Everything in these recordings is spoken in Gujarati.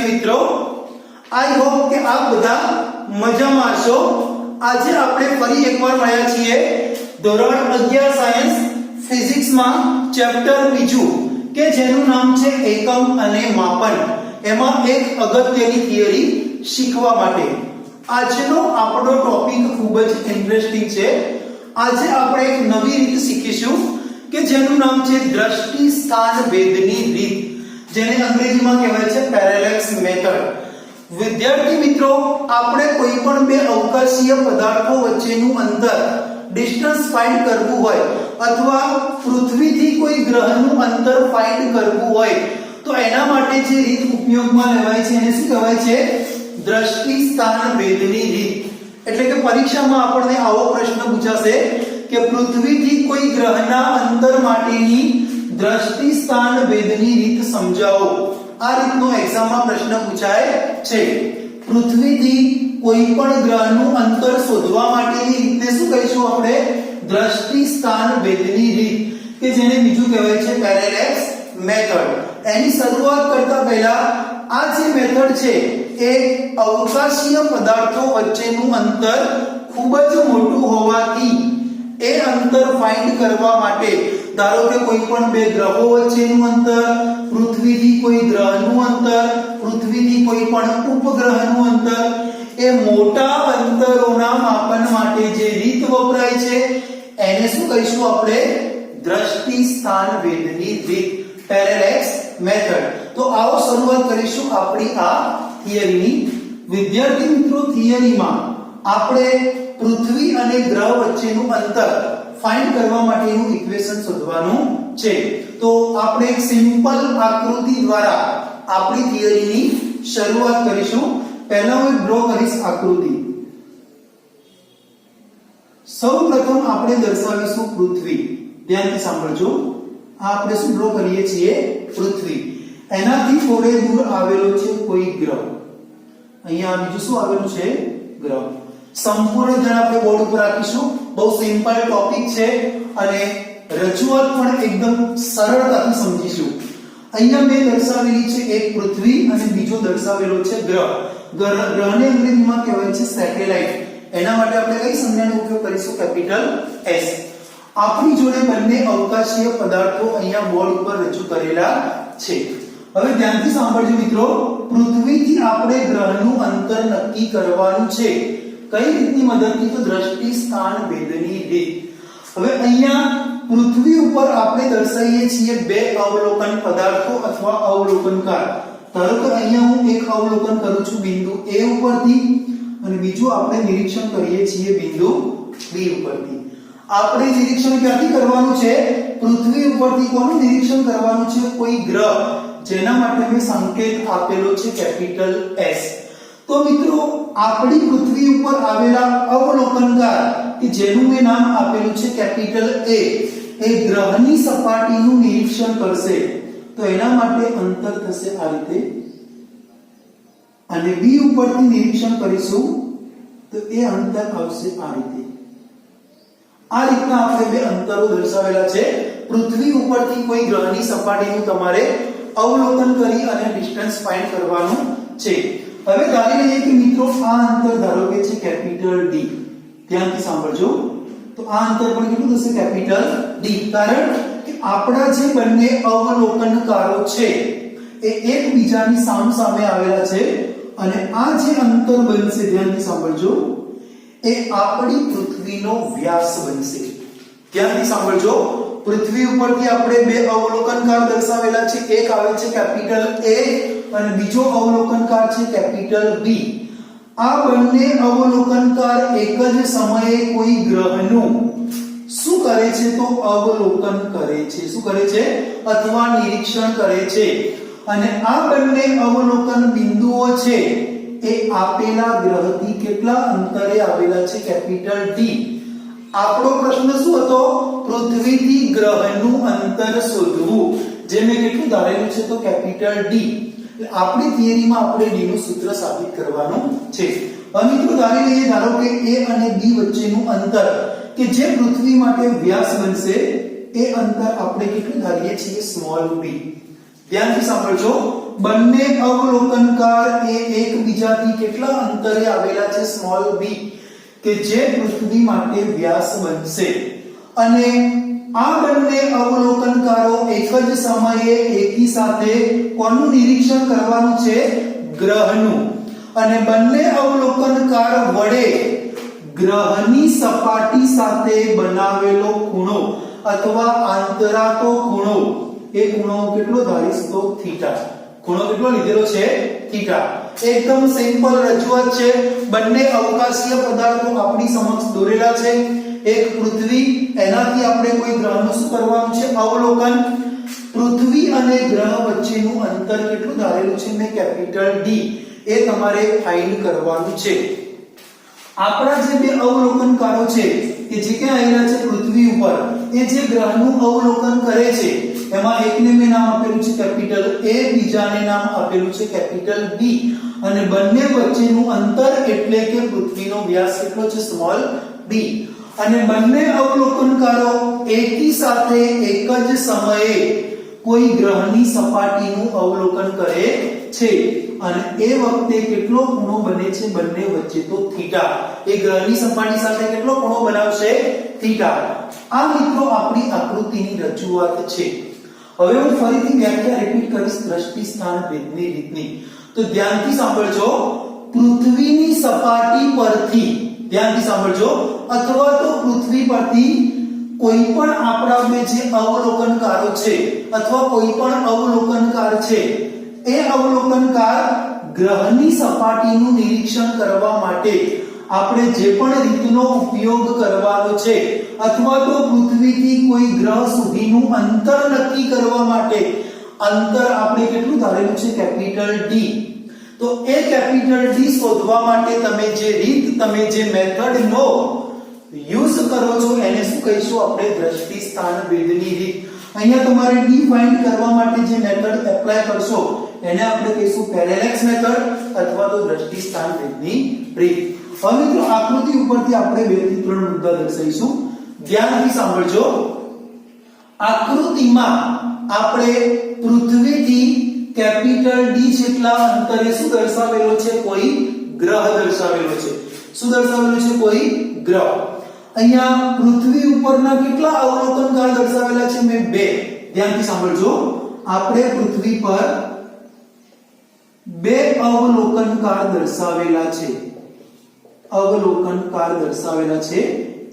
મિત્રો, આઈ હોપ કે આપ બધા મજામાં હશો। આજે આપણે ફરી એકવાર મળ્યા છીએ ધોરણ 11 સાયન્સ ફિઝિક્સ માં ચેપ્ટર બીજું કે જેનું નામ છે એકમ અને માપન। એમાં એક અગત્યની થિયરી શીખવા માટે આજનો આપણો ટોપિક ખૂબ જ ઇન્ટરેસ્ટિંગ છે। આજે આપણે એક નવી રીત શીખીશું કે જેનું નામ છે દ્રષ્ટિ સ્થાન ભેદની રીત, જેને અંગ્રેજીમાં કહેવાય છે પેરેલેક્સ મેથડ। વિદ્યાર્થી મિત્રો, આપણે કોઈ પણ બે અવકાશીય પદાર્થો વચ્ચેનું અંતર ડિસ્ટન્સ ફાઇન્ડ કરવું હોય અથવા પૃથ્વીથી કોઈ ગ્રહનું અંતર ફાઇન્ડ કરવું હોય તો એના માટે જે રીત ઉપયોગમાં લેવાય છે એને શું કહેવાય છે? દ્રષ્ટિ સ્થાન ભેદની રીત। એટલે કે પરીક્ષામાં આપણને આવો પ્રશ્ન પૂછાશે કે પૃથ્વીથી કોઈ ગ્રહના અંતર માટેની દ્રષ્ટિ સ્થાન ભેદની રીત સમજાવો। આ રીતનો એક્ઝામમાં પ્રશ્ન પૂછાય છે। પૃથ્વીથી કોઈ પણ ગ્રહનું અંતર શોધવા માટેની રીતને શું કહીશું આપણે? દ્રષ્ટિ સ્થાન ભેદની રીત, કે જેને બીજું કહેવાય છે પેરેલેક્સ મેથડ। એની શરૂઆત કરતા પહેલા આ જે મેથડ છે એ અવકાશીય પદાર્થો વચ્ચેનું અંતર ખૂબ જ મોટું હોવાથી એ અંતર ફાઇન્ડ કરવા માટે, ધારો કે કોઈ પણ બે ગ્રહો વચ્ચેનું અંતર, પૃથ્વીથી કોઈ ગ્રહનું અંતર, પૃથ્વીથી કોઈ પણ ઉપગ્રહનું અંતર, એ મોટા અંતરોના માપન માટે જે રીત વપરાય છે એને શું કહીશું આપણે? દ્રષ્ટિ સ્થાન ભેદની રીત, પેરેલેક્સ મેથડ। તો આવો શરૂઆત કરીશું આપણી આ થિયરીની। વિદ્યાર્થી મિત્રો, થિયરીમાં આપણે પૃથ્વી અને ગ્રહ વચ્ચેનું અંતર ફાઇન્ડ કરવા માટેનું ઇક્વેશન શોધવાનું છે। તો આપણે એક સિમ્પલ આકૃતિ દ્વારા આપણી થિયરીની શરૂઆત કરીશું। પહેલા હું ડ્રો કરીશ આકૃતિ। સૌપ્રથમ આપણે દર્શાવીશું પૃથ્વી। ધ્યાનથી સાંભળજો, આ આપણે શું ડ્રો કરીએ છીએ? પૃથ્વી। એનાથી થોડે દૂર આવેલો છે કોઈ ગ્રહ, અહીંયા બીજું શું આવેલું છે? ગ્રહ। સંપૂર્ણ ધ્યાન આપણે બોર્ડ ઉપર રાખીશું। બહુ સિમ્પલ ટોપિક છે અને રજૂઆત પણ એકદમ સરળતાથી સમજીશું। અહીંયા મેં દર્શાવેલી છે એક પૃથ્વી અને બીજો દર્શાવેલો છે ગ્રહ। ગ્રહને અંગ્રેજીમાં કહેવાય છે સેટેલાઇટ। એના માટે આપણે કઈ સંજ્ઞાનો ઉપયોગ કરીશું? Capital S। આપણી જોડે બંને અવકાશીય પદાર્થો અહીંયા બોર્ડ ઉપર રજૂ કરેલા છે। હવે ધ્યાનથી સાંભળજો મિત્રો, પૃથ્વીથી આપણે ગ્રહનું અંતર નક્કી કરવાનું છે। કઈ રીતની મદદથી? તો દ્રષ્ટિ સ્થાન ભેદની રીત। હવે અહીંયા પૃથ્વી ઉપર આપણે દર્શાવીએ છીએ બે અવલોકન પદાર્થો અથવા અવલોકનકાર। ધારો કે અહીંયા હું એક અવલોકન કરું છું બિંદુ A ઉપરથી અને બીજું આપણે નિરીક્ષણ કરીએ છીએ બિંદુ B ઉપરથી। આપણે નિરીક્ષણ ક્યાંથી કરવાનું છે? પૃથ્વી ઉપરથી કોનું નિરીક્ષણ કરવાનું છે? કોઈ ગ્રહ, જેના માટે મેં સંકેત આપેલો છે કેપિટલ S। તો મિત્રો, આપણી પૃથ્વી ઉપર આવેલા અવલોકનકાર કે જેનું મેં નામ આપેલું છે કેપિટલ A, એ ગ્રહની સપાટીનું નિરીક્ષણ કરશે। તો એના માટે અંતર થશે આ રીતે, અને B ઉપરથી નિરીક્ષણ કરીશું તો એ અંતર આવશે આ રીતે। આ રીતના આપણે બે અંતરો દર્શાવેલા છે। પૃથ્વી ઉપરથી કોઈ ગ્રહની સપાટીનું તમારે અવલોકન કરી અને ડિસ્ટન્સ ફાઇન્ડ કરવાનું છે। હવે ધારી લઈએ કે મિત્રો આ અંતર ધારો કે છે કેપિટલ D। ધ્યાનથી સાંભળજો, તો આ અંતર પણ કેટલું થશે? Capital D। કારણ કે આપણા જે બંને અવલોકનકારો છે એ એકબીજાની સામસામે આવેલા છે અને આ જે અંતર બનશે, ધ્યાનથી સાંભળજો, એ આપણી પૃથ્વીનો વ્યાસ બનશે। ધ્યાનથી સાંભળજો, પૃથ્વી ઉપરથી આપણે બે અવલોકનકાર દર્શાવેલા છે। એક આવે છે કેપિટલ A અને બીજો અવલોકનકાર છે કેપિટલ B। આ બંને અવલોકનકાર એક જ સમયે કોઈ ગ્રહનું શું કરે છે? તો અવલોકન કરે છે। શું કરે છે? અથવા નિરીક્ષણ કરે છે। અને આ બંને અવલોકન બિંદુઓ છે એ આપેલા ગ્રહથી કેટલા અંતરે આવેલા છે? Capital D। આપણો પ્રશ્ન શું હતો? પૃથ્વીથી ગ્રહનું અંતર શોધવું, જે મેં કેટલું ધારેલું છે? તો કેપિટલ D। આપણી થિયરીમાં આપણે D નું સૂત્ર સાબિત કરવાનું છે। હવે મિત્રો ધારી લઈએ, ધારો કે A અને B વચ્ચેનું અંતર કે જે પૃથ્વી માટે વ્યાસ બનશે, એ અંતર આપણે કેટલું ધારીએ છીએ? Small b। ધ્યાનથી સાંભળજો, બંને અવલોકનકાર એ એકબીજાથી કેટલા અંતરે આવેલા છે સ્મોલ b કે જે પૃથ્વી માટે વ્યાસ બનશે અને આ બંને અવલોકનકારો એક જ સમયે એકી સાથે કોનું નિરીક્ષણ કરવાનું છે ગ્રહનું અને બંને અવલોકનકાર વડે ગ્રહની સપાટી સાથે બનાવેલો ખૂણો અથવા આંતરાતો ખૂણો એ ખૂણો કેટલો ધારીશું તો થીટા ખૂણો કેટલો લીધેલો છે થીટા એકદમ સિમ્પલ રજૂઆત છે બંને અવકાશીય પદાર્થો આપણી સમક્ષ દોરેલા છે એક પૃથ્વી એનાથી આપણે કોઈ ગ્રહનું શું કરવાનું છે અવલોકન પૃથ્વી અને ગ્રહ વચ્ચેનું અંતર કેટલું ધારેલું છે મેં કેપિટલ D એ તમારે ફાઇન્ડ કરવાનું છે આપણા જે બે અવલોકનકારો છે કે જે કે આવેલા છે પૃથ્વી ઉપર એ જે ગ્રહનું અવલોકન કરે છે એમાં એકને મેં નામ આપેલું છે કેપિટલ A બીજાને નામ આપેલું છે કેપિટલ B અને બંને વચ્ચેનું અંતર એટલે કે પૃથ્વીનો વ્યાસ કેટલો છે સ્મોલ b અને બંને અવલોકનકારો એકી સાથે એક જ સમયે કોઈ ગ્રહની સપાટીનું અવલોકન કરે છે અને એ વખતે કેટલો ખૂણો બને છે બંને વચ્ચે તો થીટા એ ગ્રહની સપાટી સાથે કેટલો ખૂણો બનાવશે થીટા આ મિત્રો આપણી આકૃતિની રજૂઆત છે હવે હું ફરીથી વ્યાખ્યા રિપીટ કરીશ દ્રષ્ટિ સ્થાન ભેદની રીતની તો ધ્યાનથી સાંભળજો પૃથ્વીની સપાટી પરથી ધ્યાનથી સાંભળજો અથવા તો પૃથ્વી પરથી કોઈ પણ આપણા બે જે અવલોકનકારો છે અથવા કોઈ પણ અવલોકનકાર છે એ અવલોકનકાર ગ્રહની સપાટીનું નિરીક્ષણ કરવા માટે આપણે જે પણ રીતનો ઉપયોગ કરવાનો છે અથવા તો પૃથ્વીથી કોઈ ગ્રહ સુધીનું અંતર નક્કી કરવા માટે અંતર આપણે કેટલું ધારેલું છે કેપિટલ D તો એ કેપિટલ D શોધવા માટે તમે જે રીત તમે જે મેથડનો યુઝ કરો છો એને શું કહીશું આપણે દ્રષ્ટિ સ્થાન ભેદની રીત અહીંયા તમારે D ફાઇન્ડ કરવા માટે જે મેથડ એપ્લાય કરશો એને આપણે કહીશું પેરેલેક્સ મેથડ અથવા તો દ્રષ્ટિ સ્થાન ભેદની રીત હવે મિત્રો આકૃતિ ઉપરથી આપણે 2 થી 3 મુદ્દા દર્શાવીશું ધ્યાનથી સાંભળજો આકૃતિમાં આપણે પૃથ્વીથી કેપિટલ D જેટલા અંતરે શું દર્શાવેલો છે કોઈ ગ્રહ દર્શાવેલો છે શું દર્શાવેલો છે કોઈ ગ્રહ અહીંયા પૃથ્વી ઉપરના કેટલા અવલોકનકાર દર્શાવેલા છે મેં 2 ધ્યાનથી સાંભળજો આપણે પૃથ્વી પર 2 અવલોકનકાર દર્શાવેલા છે અવલોકનકાર દર્શાવેલા છે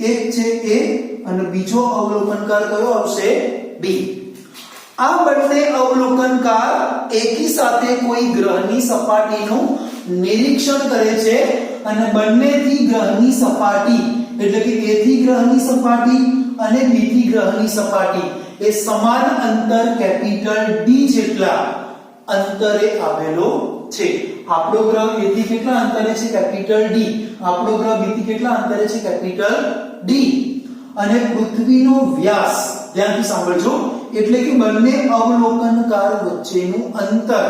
એક છે A અને બીજો અવલોકનકાર કયો આવશે B આ બંને અવલોકનકાર એકી સાથે કોઈ ગ્રહની સપાટીનું નિરીક્ષણ કરે છે અને બંનેથી ગ્રહની સપાટી એટલે કે A થી ગ્રહની સપાટી અને B થી ગ્રહની સપાટી એ સમાન અંતર કેપિટલ D જેટલા અંતરે આવેલો છે આપણો ગ્રહ A થી કેટલા અંતરે છે કેપિટલ D આપણો ગ્રહ B થી કેટલા અંતરે છે કેપિટલ D અને પૃથ્વીનો વ્યાસ ધ્યાનથી સાંભળજો એટલે કે બંને અવલોકનકાર વચ્ચેનું અંતર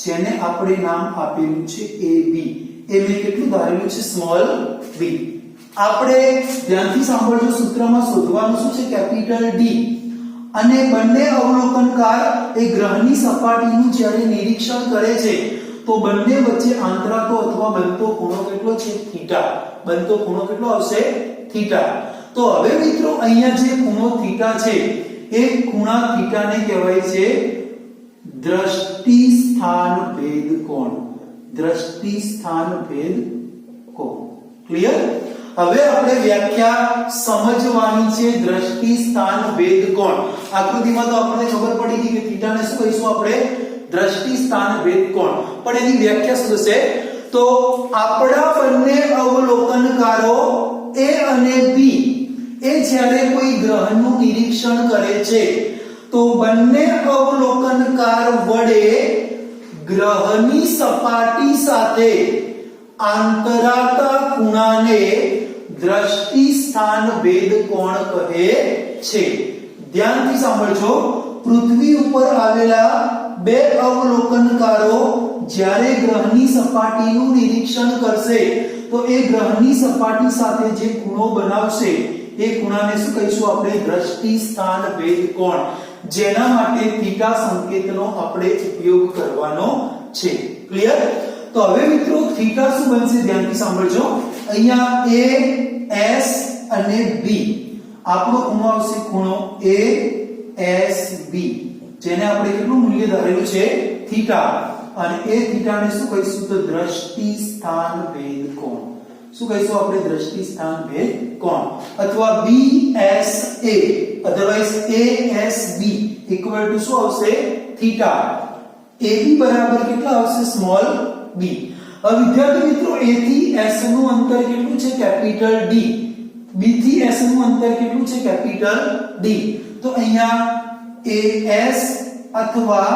જેને આપણે નામ આપેલું છે AB એ મેં કેટલું ધારેલું છે સ્મોલ b આપણે ધ્યાનથી સાંભળજો સૂત્રમાં શોધવાનું શું છે કેપિટલ D અને બંને અવલોકનકાર એ ગ્રહની સપાટીનું જ્યારે નિરીક્ષણ કરે છે તો બંને વચ્ચે આંતરાતો અથવા બનતો ખૂણો કેટલો છે થીટા બનતો ખૂણો કેટલો આવશે થીટા તો હવે મિત્રો અહીંયા જે ખૂણો થીટા છે એ ખૂણા થીટાને કહેવાય છે દ્રષ્ટિ સ્થાન ભેદ કોણ દ્રષ્ટિ સ્થાન ભેદ કોણ ક્લિયર હવે આપણે વ્યાખ્યા સમજવાની છે દ્રષ્ટિ સ્થાન ભેદ કોણ આકૃતિમાં તો આપણને ખબર પડી ગઈ કે થીટાને શું કહીશું આપણે દ્રષ્ટિ સ્થાન ભેદ કોણ પણ એની વ્યાખ્યા શું છે તો આપણા બંને અવલોકનકારો A અને B એ જ્યારે કોઈ ગ્રહનું નિરીક્ષણ કરે છે તો બંને અવલોકનકાર વડે ગ્રહની સપાટી સાથે આંતરાતા ખૂણાને દ્રષ્ટિ સ્થાન ભેદ કોણ કહે છે ધ્યાનથી સાંભળજો પૃથ્વી ઉપર આવેલા 2 અવલોકનકારો જ્યારે ગ્રહની સપાટીનું નિરીક્ષણ કરશે તો એ ગ્રહની સપાટી સાથે જે ખૂણો બનાવશે એ ખૂણાને શું કહીશું આપણે દ્રષ્ટિ સ્થાન ભેદ કોણ જેના માટે થીટા સંકેતનો આપણે ઉપયોગ કરવાનો છે. ક્લિયર? તો હવે મિત્રો થીટા શું બનશે ધ્યાનથી સાંભળજો. અહીંયા a s અને b આપણો ખૂણો આવશે ખૂણો a s b, જેને આપણે કેટલું મૂલ્ય ધારેલું છે થીટા, અને એ થીટાને શું કહીશું તો દ્રષ્ટિ સ્થાન ભેદ કોણ. શું કહીશું આપણે? દ્રષ્ટિ સ્થાન ભેદ કોણ, અથવા BSA otherwise ASB equal to શું આવશે થીટા. AB બરાબર કેટલા આવશે સ્મોલ b. હવે વિદ્યાર્થી મિત્રો A થી S નું અંતર કેટલું છે કેપિટલ D, B થી S નું અંતર કેટલું છે કેપિટલ D. તો અહીંયા AS અથવા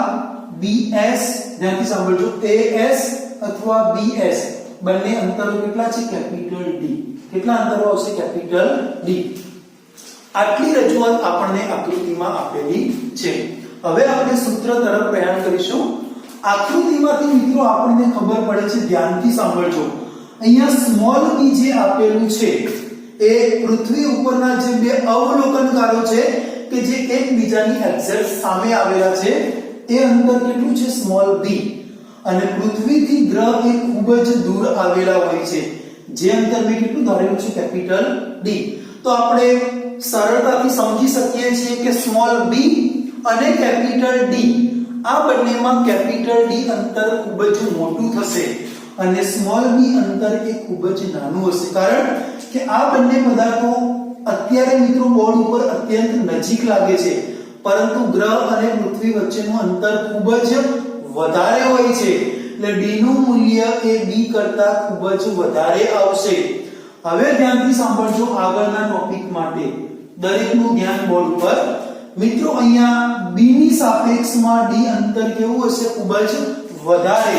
BS ધ્યાનથી સાંભળજો, AS અથવા BS બંને અંતરો કેટલા છે કેપિટલ D. કેટલા અંતરો આવશે કેપિટલ D. આટલી રજૂઆત આપણને આકૃતિમાં આપેલી છે. હવે આપણે સૂત્ર તરફ પ્રયાણ કરીશું. આકૃતિમાંથી મિત્રો આપણને ખબર પડે છે, ધ્યાનથી સાંભળજો, અહીંયા સ્મોલ b જે આપેલું છે એ પૃથ્વી ઉપરના જે બે અવલોકનકારો છે કે જે એકબીજાની એક્ઝેક્ટ સામે આવેલા છે એ અંતર કેટલું છે સ્મોલ b, અને પૃથ્વીથી ગ્રહ એ ખૂબ જ દૂર આવેલા હોય છે જે અંતર મેં કેટલું ધારેલું છે કેપિટલ D. તો આપણે સરળતાથી સમજી શકીએ છીએ કે સ્મોલ b અને કેપિટલ D આ બંનેમાં કેપિટલ D અંતર ખૂબ જ મોટું થશે અને સ્મોલ b અંતર એ ખૂબ જ નાનું હશે, કારણ કે આ બંને પદાર્થો અત્યારે મિત્રો બોર્ડ ઉપર અત્યંત નજીક લાગે છે, પરંતુ ગ્રહ અને પૃથ્વી વચ્ચેનું અંતર ખૂબ જ વધારે હોય છે, એટલે d નું મૂલ્ય એ b કરતા ખૂબ જ વધારે આવશે. હવે ધ્યાનથી સાંભળજો આગળના ટોપિક માટે, દરેકનું ધ્યાન બોર્ડ ઉપર. મિત્રો અહીંયા b ની સાપેક્ષમાં d અંતર કેવું હશે? ખૂબ જ વધારે.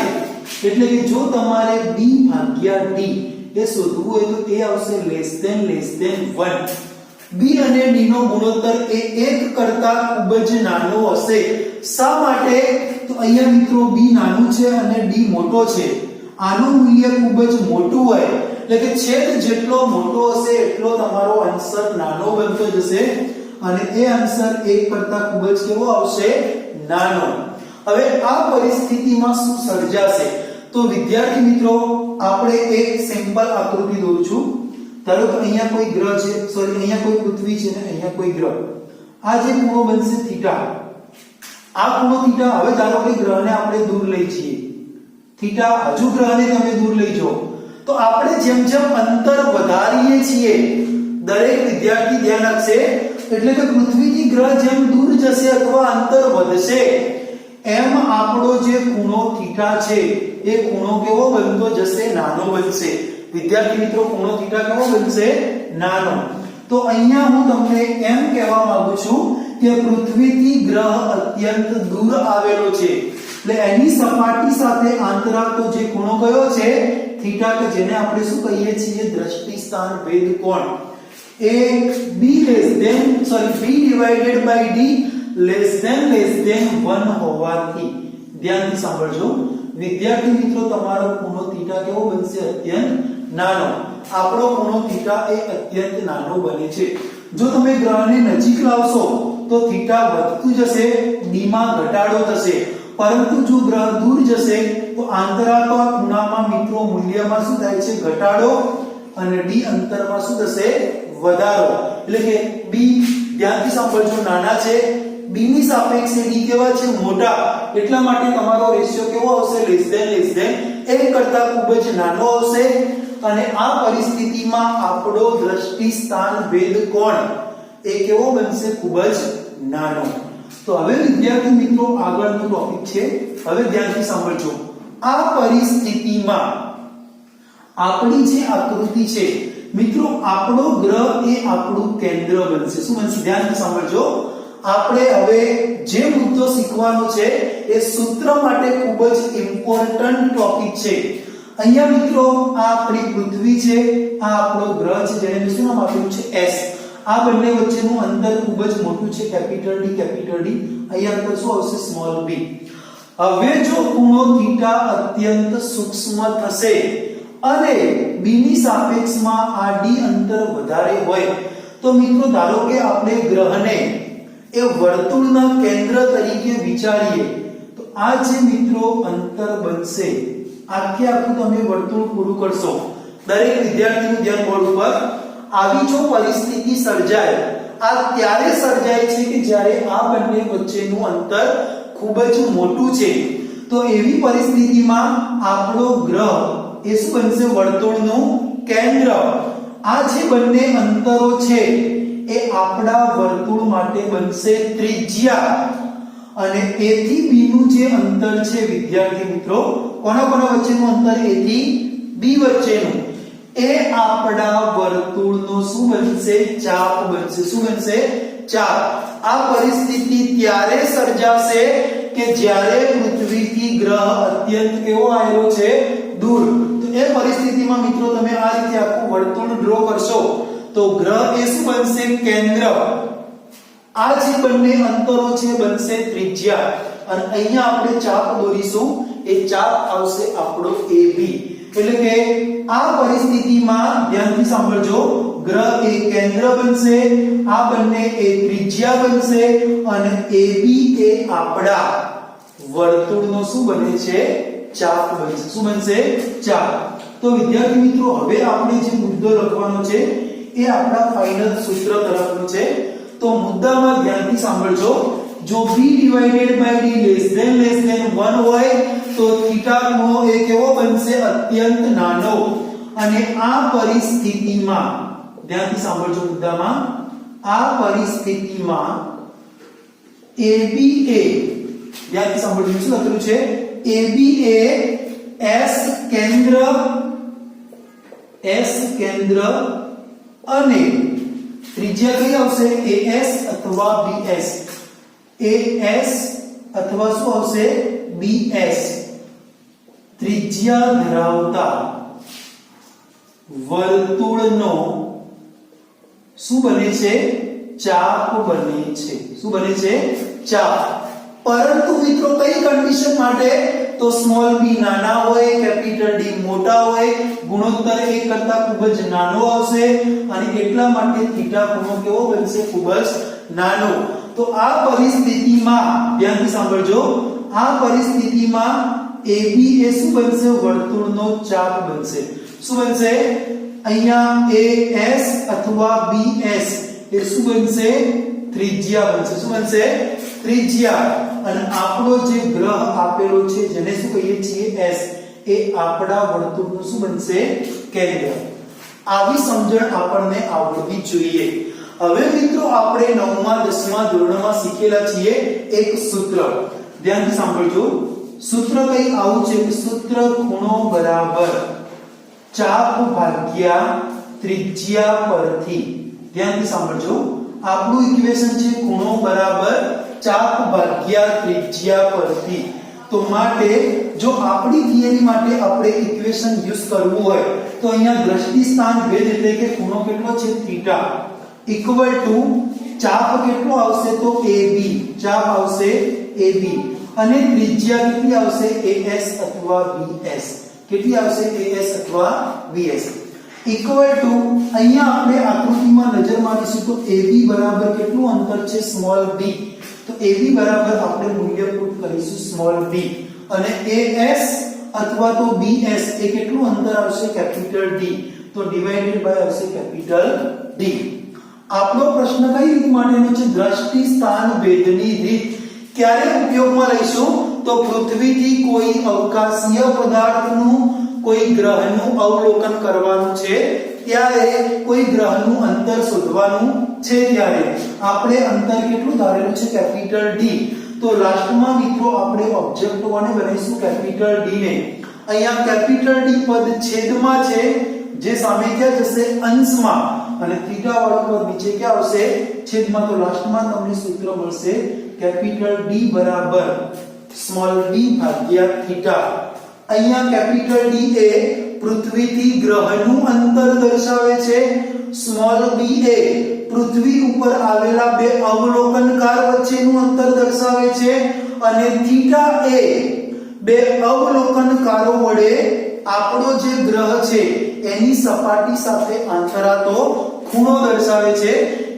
એટલે કે જો તમારે b ભાગ્યા d એ શોધવું હોય તો એ આવશે લેસ ધેન 1. b અને d નો ગુણોત્તર એ 1 કરતા ખૂબ જ નાનો હશે. શા માટે? તો અહીંયા મિત્રો b નાનું છે અને d મોટો છે. આનું મૂલ્ય ખૂબ જ મોટું હોય એટલે કે છેદ જેટલો મોટો હશે એટલો તમારો આન્સર નાનો બનતો જશે, અને એ આન્સર 1 કરતા ખૂબ જ કેવો આવશે? નાનો. હવે આ પરિસ્થિતિમાં શું સર્જાશે? તો વિદ્યાર્થી મિત્રો આપણે એક સિમ્પલ આકૃતિ દોરું છું. ધારો કે અહીંયા કોઈ ગ્રહ છે, સોરી અહીંયા કોઈ પૃથ્વી છે ને અહીંયા કોઈ ગ્રહ. આ જે ખૂણો બનશે થીટા, આ ખૂણો થીટા. હવે ધારો કે ગ્રહને આપણે દૂર લઈ જઈએ, થીટા હજુ ગ્રહને તમે દૂર લઈ જાઓ, તો આપણે જેમ જેમ અંતર વધારીએ છીએ, દરેક વિદ્યાર્થી ધ્યાન આપશે, એટલે કે પૃથ્વીથી ગ્રહ જેમ દૂર જશે અથવા અંતર વધશે એમ આપણો જે ખૂણો થીટા છે એ ખૂણો કેવો બનતો જશે? નાનો બનશે. વિદ્યાર્થી મિત્રો ખૂણો થીટા કેવો બનશે? નાનો. તો અહીંયા હું તમને એમ કહેવા માંગુ છું કે પૃથ્વીથી ગ્રહ અત્યંત દૂર આવેલો છે, એટલે એની સપાટી સાથે આંતરાતો જે ખૂણો કયો છે? થીટા, કે જેને આપણે શું કહીએ છીએ? દ્રષ્ટિ સ્થાન ભેદ કોણ. એ b divided by d less than 1 હોવાથી, ધ્યાનથી સાંભળજો વિદ્યાર્થી મિત્રો, તમારો ખૂણો થીટા કેવો બનશે? અત્યંત નાનો. આપણો ખૂણો થીટા એ અત્યંત નાનો બને છે. જો તમે ગ્રહને નજીક લાવશો તો થીટા વધતું જશે, d માં ઘટાડો થશે, પરંતુ જો ગ્રહ દૂર જશે તો આંતરાતો ખૂણામાં મિત્રો મૂલ્યમાં શું થાય છે? ઘટાડો, અને d અંતરમાં શું થશે? વધારો. એટલે કે b, ધ્યાનથી સાંભળજો, નાના છે, b ની સાપેક્ષે d કેવા છે? મોટા. એટલા માટે તમારો રેશિયો કેવો આવશે? લેસ ધેન 1 કરતા ખૂબ જ નાનો આવશે, અને આ પરિસ્થિતિમાં આપણો દ્રષ્ટિ સ્થાન ભેદ કોણ એ કેવો બનશે? ખૂબ જ નાનો. તો હવે વિદ્યાર્થી મિત્રો આગળનો ટોપિક છે, હવે ધ્યાનથી સાંભળજો. આ પરિસ્થિતિમાં આપણી જે આકૃતિ છે મિત્રો, આપણો ગ્રહ એ આપણું કેન્દ્ર બનશે. શું બનશે? ધ્યાનથી સાંભળજો. આપણે હવે જે મુદ્દો શીખવાનો છે એ સૂત્ર માટે ખૂબ જ ઇમ્પોર્ટન્ટ ટોપિક છે. અહીંયા મિત્રો આ આપણી પૃથ્વી છે, આ આપણો ગ્રહ છે જેને શું નામ આપ્યું છે? S. આ બંને વચ્ચેનું અંતર ખૂબ જ મોટું છે, કેપિટલ D. અહીંયા અંતર શું આવશે? Small b. હવે જો ખૂણો થીટા અત્યંત સૂક્ષ્મ થશે અને b ની સાપેક્ષમાં આ d અંતર વધારે હોય, તો મિત્રો ધારો કે આપણે ગ્રહને એ વર્તુળના કેન્દ્ર તરીકે વિચારીએ તો આ જે મિત્રો અંતર બનશે આખે આખું તમે વર્તુળ પૂરું કરશો દરેક વિદ્યાર્થીનું ધ્યાન બોર્ડ ઉપર આવી જો પરિસ્થિતિ સર્જાય આ ત્યારે સર્જાય છે કે જ્યારે આ બંને વચ્ચેનું અંતર ખૂબ જ મોટું છે તો એવી પરિસ્થિતિમાં આપણો ગ્રહ એ શું બનશે વર્તુળનું કેન્દ્ર આ જે બંને અંતરો છે એ આપણા વર્તુળ માટે બનશે ત્રિજ્યા અને A થી B નું જે અંતર છે વિદ્યાર્થી મિત્રો કોના કોના વચ્ચેનું અંતર A થી B વચ્ચેનું એ આપણા વર્તુળનો શું બનશે ચાપ બનશે શું બનશે ચાપ આ પરિસ્થિતિ ત્યારે સર્જાશે કે જ્યારે પૃથ્વીથી ગ્રહ અત્યંત કેવો આવેલો છે દૂર તો એ પરિસ્થિતિમાં મિત્રો તમે આ રીતે આખું વર્તુળ ડ્રો કરશો તો ગ્રહ એ શું બનશે કેન્દ્ર આ જે બંને અંતરો છે બનશે ત્રિજ્યા અને અહીંયા આપણે ચાપ દોરીશું એ ચાપ આવશે આપણો AB એટલે કે આ પરિસ્થિતિમાં ધ્યાનથી સાંભળજો ગ્રહ એ કેન્દ્ર બનશે આ બંને એ ત્રિજ્યા બનશે અને AB એ આપણા વર્તુળનો શું બને છે ચાપ બનશે શું બનશે ચાપ તો વિદ્યાર્થી મિત્રો હવે આપણે જે મુદ્દો લખવાનો છે એ આપણા ફાઇનલ સૂત્ર તરફનું છે તો મુદ્દામાં ધ્યાનથી સાંભળજો જો b / d < 1 હોય તો થીટા ખૂણો એ કેવો બનશે અત્યંત નાનો અને આ પરિસ્થિતિમાં ધ્યાનથી સાંભળજો મુદ્દામાં આ પરિસ્થિતિમાં AB એ ધ્યાનથી સાંભળજો શું લખ્યું છે AB એ S કેન્દ્ર અને ત્રિજ્યા કઈ આવશે AS અથવા BS AS અથવા શું આવશે BS ત્રિજ્યા ધરાવતા વર્તુળનો શું બને છે ચાપ બને છે શું બને છે ચાપ પરંતુ મિત્રો કઈ કન્ડિશન માટે તો સ્મોલ b નાના હોય કેપિટલ D મોટા હોય ગુણોત્તર 1 કરતા ખૂબ જ નાનો આવશે અને એટલા માટે થીટા ખૂણો કેવો બનશે ખૂબ જ નાનો તો આ પરિસ્થિતિમાં ધ્યાનથી સાંભળજો આ પરિસ્થિતિમાં AB એ શું બનશે વર્તુળનો ચાપ બનશે શું બનશે અહીંયા AS અથવા BS એ શું બનશે ત્રિજ્યા બનશે શું બનશે ત્રિજ્યા અને આપણો જે ગ્રહ આપેલો છે જેને શું કહીએ છીએ S એ આપણા વર્તુળનું શું બનશે કેન્દ્ર આવી સમજણ આપણને આવડવી જોઈએ હવે મિત્રો આપણે 9મા 10મા ધોરણમાં શીખેલા છીએ એક સૂત્ર ધ્યાનથી સાંભળજો સૂત્ર કઈ આવું છે કે સૂત્ર ખૂણો બરાબર ચાપ ભાગ્યા ત્રિજ્યા પરથી ધ્યાનથી સાંભળજો આપણું ઇક્વેશન છે ખૂણો બરાબર ચાપ ભાગ્યા ત્રિજ્યા પરથી તો માટે જો આપણી થિયરી માટે આપણે ઇક્વેશન યુઝ કરવું હોય તો અહીંયા દ્રષ્ટિ સ્થાન ભેદ એટલે કે ખૂણો કેટલો છે થીટા ઇક્વલ ટુ ચાપ કેટલો આવશે તો AB ચાપ આવશે AB અને ત્રિજ્યા કેટલી આવશે AS અથવા BS કેટલી આવશે AS અથવા BS ઇક્વલ ટુ અહીંયા આપણે આકૃતિમાં નજર મારીશું તો AB બરાબર કેટલું અંતર છે સ્મોલ b તો AB બરાબર આપણે મૂલ્ય પુટ કરીશું સ્મોલ b અને AS અથવા તો BS એ કેટલું અંતર આવશે કેપિટલ D તો ડિવાઇડેડ બાય આવશે કેપિટલ D આપણો પ્રશ્ન કઈ રીત માટેનો છે દ્રષ્ટિ સ્થાન ભેદની રીત ક્યારે ઉપયોગમાં લઈશું તો પૃથ્વીથી કોઈ અવકાશીય પદાર્થનું કોઈ ગ્રહનું અવલોકન કરવાનું છે ત્યારે કોઈ ગ્રહનું અંતર શોધવાનું છે ત્યારે આપણે અંતર કેટલું ધારેલું છે કેપિટલ D તો લાસ્ટમાં મિત્રો આપણે ઓબ્જેક્ટ કોને બનાવીશું કેપિટલ D ને અહીંયા કેપિટલ D પદ છેદમાં છે જે સામે ક્યાં જશે અંશમાં અને થીટા વાળું પદ નીચે ક્યાં આવશે છેદમાં તો લાસ્ટમાં તમને સૂત્ર મળશે કેપિટલ D બરાબર સ્મોલ b ભાગ્યા થીટા અહીંયા કેપિટલ D એ પૃથ્વીથી ગ્રહનું અંતર દર્શાવે છે સ્મોલ b એ પૃથ્વી ઉપર આવેલા બે અવલોકનકાર વચ્ચેનું અંતર દર્શાવે છે અને થીટા એ બે અવલોકનકારો વડે આપણો જે ગ્રહ છે એની સપાટી સાથે અંતરાતો ખૂણો દર્શાવે છે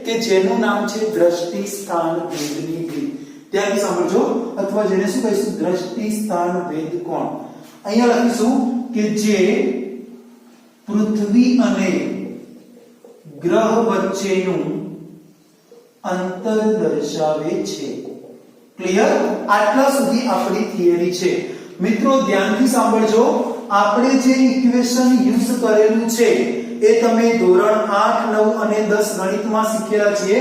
કે જેનું નામ છે દ્રષ્ટિ સ્થાન ભેદની રીત. ત્યાંથી સાંભળજો, અથવા જેને શું કહીશું દ્રષ્ટિ સ્થાન ભેદ કોણ. અહીંયા લખીશું કે જે પૃથ્વી અને ગ્રહ વચ્ચેનું અંતર દર્શાવે છે. ક્લિયર? આટલા સુધી આપણી થિયરી છે. મિત્રો ધ્યાનથી સાંભળજો, આપણે જે ઇક્વેશન યુઝ કરેલું છે એ તમે ધોરણ 8, 9 અને 10 ગણિતમાં શીખેલા છે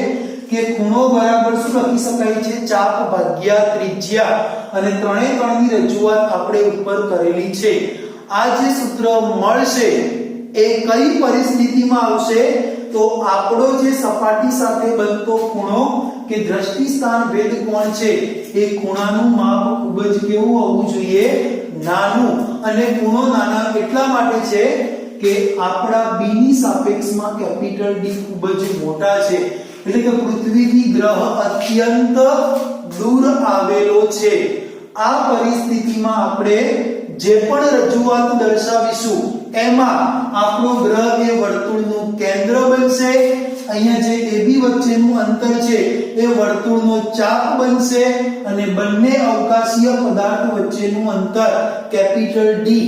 કે ખૂણો બરાબર શું લખી શકાય છે? ચાપ ભાગ્યા ત્રિજ્યા, અને ત્રણે ત્રણની રજૂઆત આપણે ઉપર કરેલી છે. આ જે સૂત્ર મળશે એ કઈ પરિસ્થિતિમાં આવશે? તો આપણો જે સપાટી સાથે બનતો ખૂણો કે દ્રષ્ટિ સ્થાન ભેદ કોણ છે એ ખૂણાનું માપ ખૂબ જ કેવું હોવું જોઈએ? નાનું. અને ખૂણો નાના એટલા માટે છે કે આપણા b ની સાપેક્ષમાં કેપિટલ D ખૂબ જ મોટા છે, એટલે કે પૃથ્વીથી ગ્રહ અત્યંત દૂર આવેલો છે. આ પરિસ્થિતિમાં આપણે જે પણ રજૂઆત દર્શાવીશું એમાં આપણો ગ્રહ એ વર્તુળનું કેન્દ્ર બનશે. અહીંયા જે AB વચ્ચેનું અંતર છે એ વર્તુળનો ચાપ બનશે, અને બંને અવકાશીય પદાર્થ વચ્ચેનું અંતર કેપિટલ D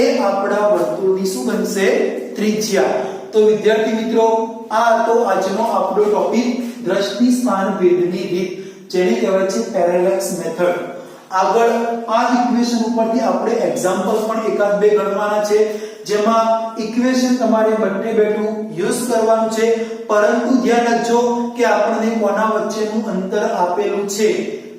એ આપણા વર્તુળની શું બનશે? ત્રિજ્યા. તો વિદ્યાર્થી મિત્રો, આ તો આજનો આપણો ટોપિક દ્રષ્ટિ સ્થાન ભેદની રીત, જેને કહેવાય છે પેરેલેક્સ મેથડ. આગળ આ ઇક્વેશન ઉપરથી આપણે એક્ઝામ્પલ પણ એકાદ બે ગણવાના છે, જેમાં ઇક્વેશન તમારે બંને બેઠું યુઝ કરવાનું છે. પરંતુ ધ્યાન રાખજો કે આપણને કોના વચ્ચેનું અંતર આપેલું છે.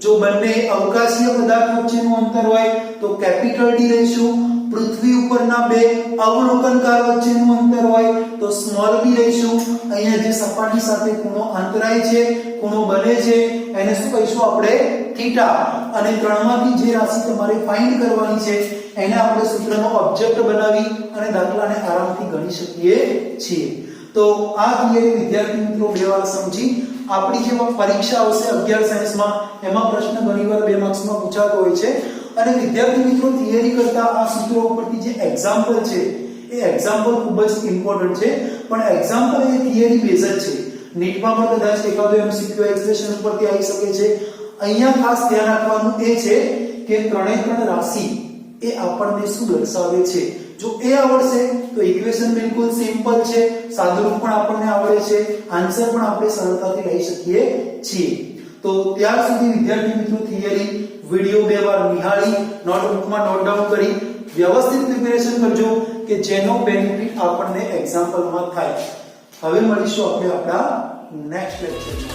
જો બંને અવકાશીય પદાર્થ વચ્ચેનું અંતર હોય તો કેપિટલ D લઈશું. પૃથ્વી ઉપરના બે અવલોકનકાર વચ્ચેનું અંતર હોય તો સ્મોલ b લઈશું. અહીંયા જે સપાટી સાથે ખૂણો અંતરાય છે, ખૂણો બને છે, એને શું કહીશું આપણે? થીટા. અને ત્રણમાંથી જે રાશિ તમારે ફાઇન્ડ કરવાની છે એને આપણે સૂત્રનો ઓબ્જેક્ટ બનાવી અને દાખલાને આરામથી ગણી શકીએ છીએ. તો આ થિયરી વિદ્યાર્થી મિત્રો બે વાર સમજી. આપણી જે પરીક્ષા આવશે 11 સાયન્સમાં એમાં પ્રશ્ન ઘણીવાર 2 માર્ક્સમાં પૂછાતો હોય છે. અને વિદ્યાર્થી મિત્રો થિયરી કરતા આ સૂત્રો ઉપરથી જે એક્ઝામ્પલ છે એ એક્ઝામ્પલ ખૂબ જ ઇમ્પોર્ટન્ટ છે, પણ એક્ઝામ્પલ એ થિયરી બેઝ જ છે. નીટમાં પણ કદાચ એકાદો એમસીક્યુ એક્સપ્રેશન ઉપરથી આવી શકે છે. અહીંયા ખાસ ધ્યાન રાખવાનું એ છે કે ત્રણે ત્રણ રાશિ એ આપણને શું દર્શાવે છે. જો એ આવડશે તો ઇક્વેશન બિલકુલ સિમ્પલ છે, સાદુરૂપ પણ આપણને આવડે છે, આન્સર પણ આપણે સરળતાથી લઈ શકીએ છીએ. તો ત્યાર સુધી વિદ્યાર્થી મિત્રો થિયરી વિડિયો 2 વાર નિહાળી નોટબુકમાં નોટ ડાઉન કરી વ્યવસ્થિત પ્રિપેરેશન કરજો કે જેનો બેનિફિટ આપણને એક્ઝામ્પલમાં થાય. હવે મળીશું આપણે આપણા નેક્સ્ટ લેક્ચરમાં.